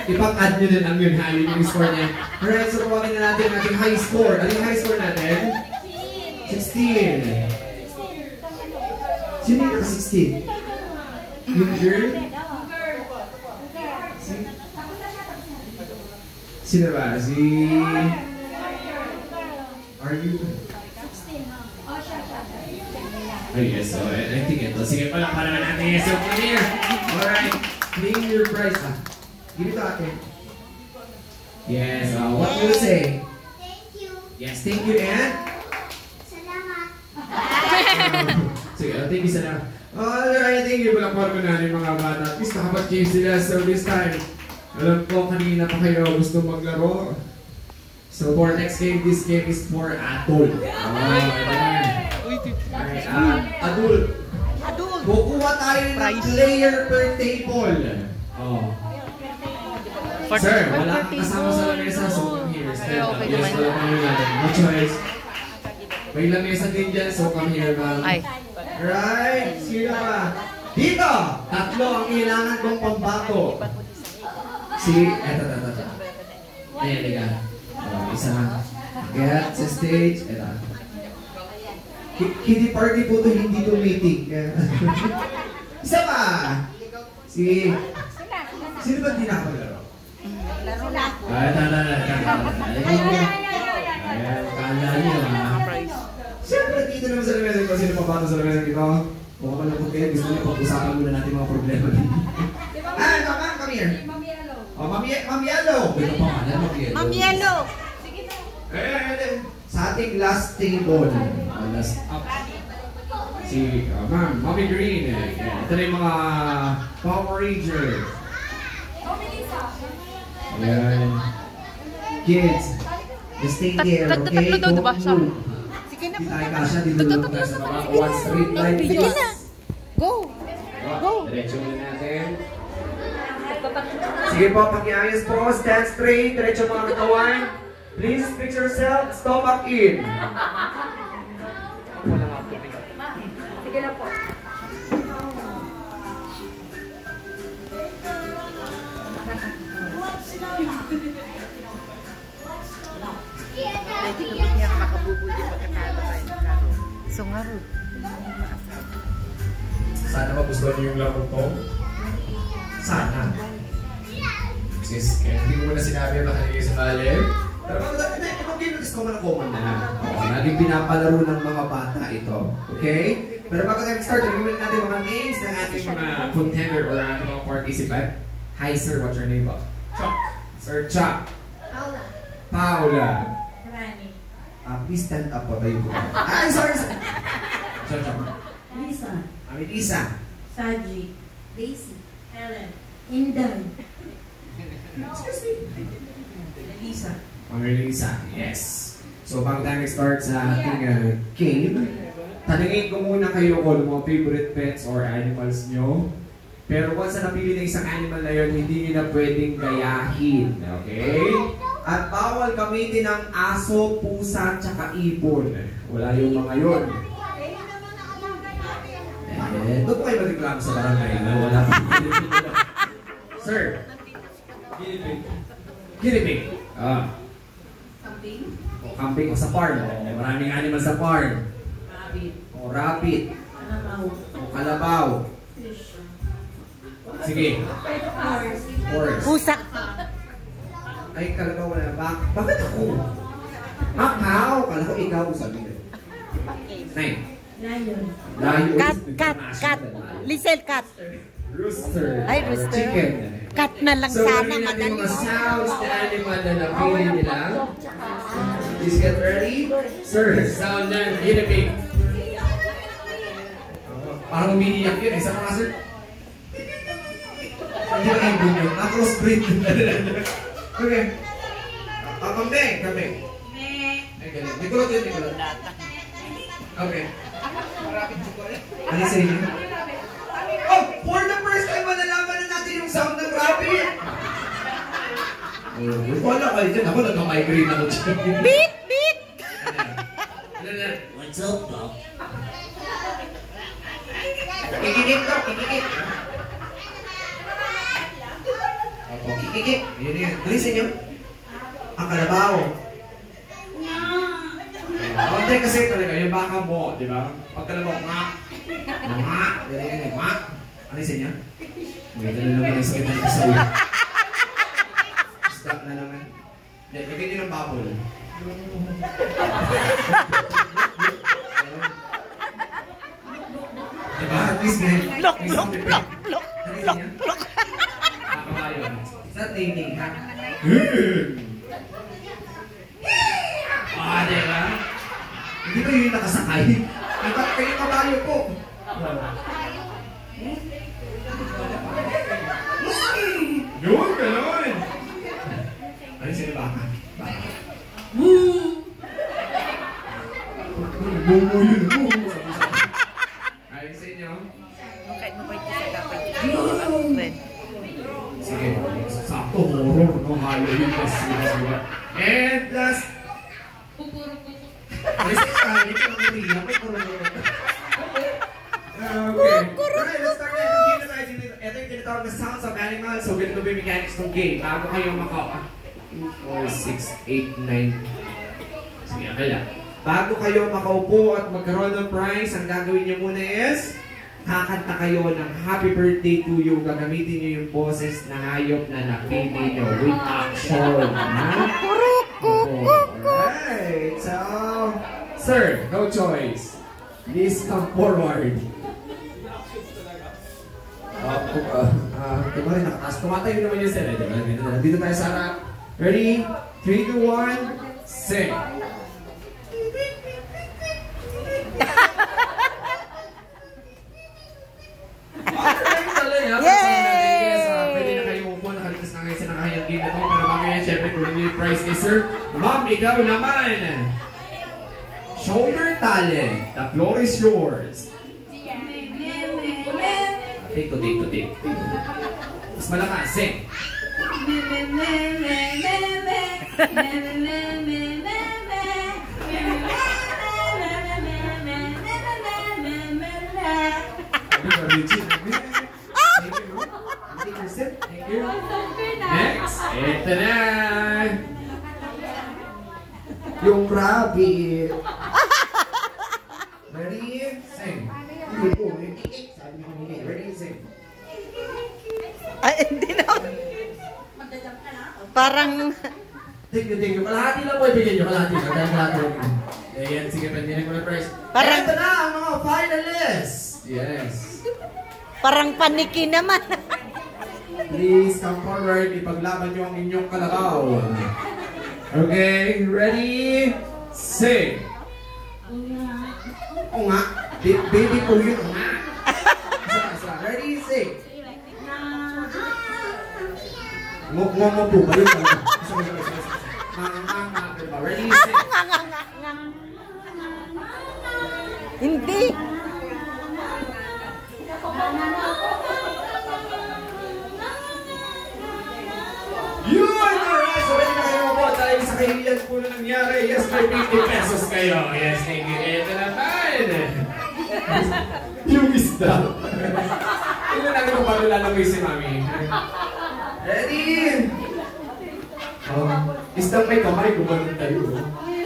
ipang-add nyo na lang yun, ha? Yun yung score niya. Alright, so kumakin na natin ating high score. Ano yung high score natin? 16. Sino yung naka-16? Yung girl? Sino ba? Si... Are you? 16, ha? Ay, yes. So, I think ito. Sige pala, para natin. Yes, so come here. Alright. Claim your prize. Give it to ate. Yes. What do you say? Thank you. Yes, thank you, and? Salamat. Sige, thank you, salamat. Alright, thank you. Balakpan ko na yung mga bata. At least nakapag-change sila. So this time, alam ko kanina pa kayo gusto maglaro. So for next game, this game is for Atol. Alright, Adult. Kukuha tayo ng player per table. Oh. Sir, wala kang kasama sa lamesa, so come here. Yes, wala kami natin. No choice. May lamesa din dyan, so come here, ma'am. Right, sino ba? Dito! Tatlo ang kailangan kong pambato. Eto. Ayan, liga. Isa. Get sa stage. Eto. Hindi party po ito, hindi to meeting. Isa pa! Sino ba di nakapaglaro? Laro na. Ayan, kala niyo ha. Siyempre, dito naman sa lamesa ko. Sino pa ba ito sa lamesa dito? Kung ako lang kayo, gusto niyo pag-usapan muna natin mga problema dito. Mama, come here. Oh, Ma'am Yellow. Ito pa nga, Ma'am Yellow. Sa ating last table. Last up. Si, ma'am, Mommy Green. Ito na yung mga Power Rangers. Ayan. Kids, stay there, okay? Don't move. Sige na. Di tayo kasya, dito lang tayo sa baba. One straight line. Sige na. Go. Diretso muna natin. Sige po, pag-iayos po. Stand straight. Diretso mga katawan. Please fix yourself. Stomach in. Sige na po. Hindi ko niya makabubuti pagkatalo tayo. So nga rin. Sana magustuhan niyo yung laro ko. Sana. Sis, hindi ko muna sinabi yung nakalagay sa kalim. Pero itong game is common na. Laging pinapalaro ng mga bata ito. Okay? Pero bago tayo start, nagawin natin mga names ng ating mga contender or ating mga participant. Hi sir, what's your name ba? Chuck. Sir Chuck. Paula. Rani. Please stand up po tayo po. Ay, sorry. Chuck. Lisa. Lisa. Saji. Daisy. Helen. Inday. Excuse me. Lisa. Lisa, yes. So bago tayo start sa ating game, tanungin ko muna kayo kung mga favorite pets or animals nyo. Pero once na napili na isang animal na yun, hindi nyo na pwedeng gayahin. Okay? At bawal gamitin ng aso, pusa, tsaka ibon. Wala yung mga yun. Doon po kayo mag-reklamo sa barangay na wala. Sir. Ginipig. Camping. O camping o sa farm. Maraming animal sa farm. Rabbit. O rabbit. Kalabaw. O kalabaw. Fish. Sige. Horse. Pusa. Ay, kalabaw wala. Bakit ako? Makaw. Kala ko ikaw sabi na. Nay. Lion. Lion. Cat. Lisel cat. Rooster. Ay, rooster. Chicken. Cat na lang So, sana, natin madali. mga sounds na animal na napili nila. Please get ready. Sir, sound ng ginipig. Parang umiiyak yun. Isa mga sir. Hindi na kayo bunyo. Crossbreed. Okay. Kambing. Kambing. Ay, galing. Nikulot yun, nikulot. Okay. Ano sa inyo? Oh! For the first time, malalaman na natin yung sound ng rabbit! Wala kayo dyan. Ako nagka-migraine ako dyan. Beep! Beep! What's up, Doc? Kikikip, Doc. Kikikip. O, kikiki. Yun yan. Alisin nyo. Ang kalabaw. Hindi kasi talaga, yung baka mo, di ba? Pag kalabaw, nga. Nga. Yan, nga. Alisin nyo. May dala naman yung sakit na sa ulo. Stop na naman. Lagyan nyo ng bubble. Diba? At least may sound effect. Nakakabayo. Sa tingting ha? Diba? Hindi ba yun yung nakasakay? Dapat kayo kabayo po. Yun, gano'n! Ano sino baka? Baka. Woo! Bumo yun, bumo! Ayun sa inyo? Kahit mabait ka sa dapat. Sige, sakto, horror, no? Hayo yun, and last... Kasi tayo, ito ang uriya, may kurulong. Okay. Alright, let's start na. Game na tayo dito. Ito yung tinatawag na sounds of animals. So, ganito ba yung mechanics ng game? Bago kayo 2, 4, 6, 8, 9. Sige, akala. Bago kayo makaupo at magkaroon ng prize, ang gagawin nyo muna is kakanta kayo ng happy birthday to you. Gagamitin nyo yung boses na hayop na napili nyo with action. Alright, so, sir, no choice. Please come forward. Diba rin nakataas? Tumatayo naman yung sir. Dito tayo sa harap. Ready? 3, 2, 1, sing! Yay! Pwede na kayo upo, nakalipas na kayo sa nakahayang game na ito. Pero bago yan, syempre, kung yung prize ni sir. Ma'am, ikaw naman! Shoulder talent. The floor is yours. Take to take. Mas malakas, sing. Next, ito na. Yung rabbit. Ready, sing. Ready, sing. Ay, hindi na. Parang... Thank you. Kalahati lang po ibigay nyo. Kalahati lang. Ayan, sige, pwede ko na prize. Parang... Ito na ang mga finalists. Yes. Parang paniki naman. Please come forward. Ipaglaban nyo ang inyong kalabaw. Okay, ready, sing. O nga. Baby po yun. O nga. Ready, sing. Mo po ba yun? Ready, sing. Hindi. Yun! Alright! So, pwede na kayo po dahil sa kahihiyan po na nangyari. Yes, may 50 pesos kayo. Yes, thank you. Ito naman. Yung isda. Tingnan natin kung paano lalagay si Mami. Ready? Isdang may kamay, gumanon tayo.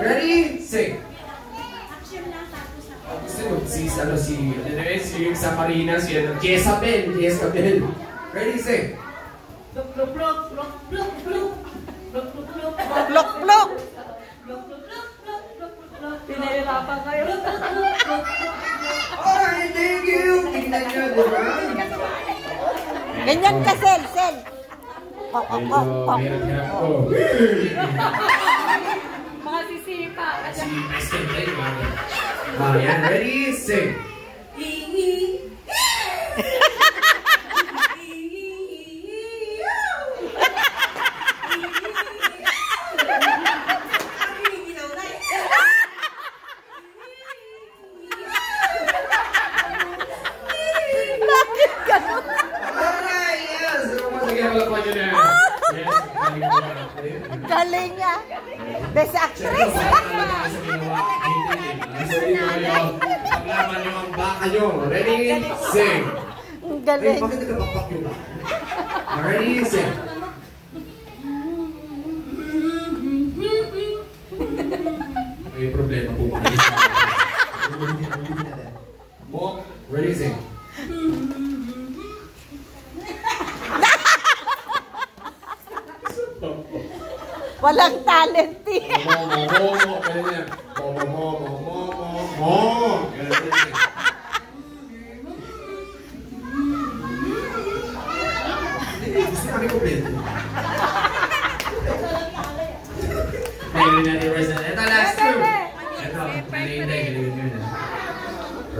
Ready? Sing. Si yung sa Marina, si Jezabel. Ready, sing. Plok. Pinahirapan kayo. Alright, thank you. Tingnan nyo, diba? Ganyan ka, Sel. Medyo hirap ko. Mga sisipa. Si President tayo, Mami. Yan, ready, sing. Galing niya. Best actress. Paglaban nyo ang baka nyo. Ready, sing. Galing. Bakit nagkabakbak yung baka? Ready, sing. Walang talent eh. Mo. Ganun yan. Mo. Ganun yan. Gusto kami kompleto. Ngayon na reverse na. Ito, last two. Ito, galing na.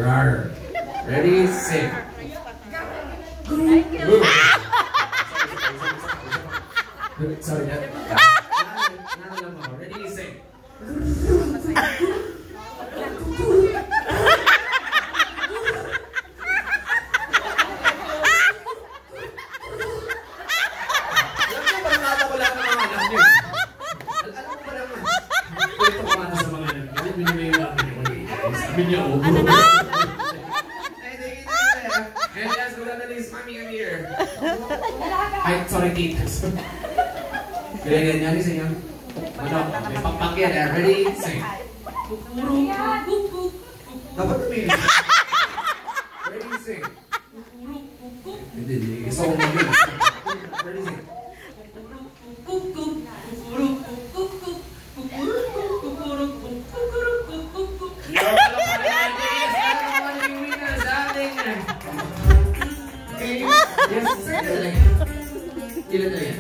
Rar. Ready, sing. Sorry, lang ako. Ready, sing. Sabi niya, oh. And last but not least, Mami, I'm here. Ay, sorry, Kate. Kailangan niya rin sa inyo. Ano? May pagpakyan. Ready? Sing. Dapat may. Ready? Sing. Hindi. Isa ko namin. Ready? Sing. Yes, sir. Ilan na yan?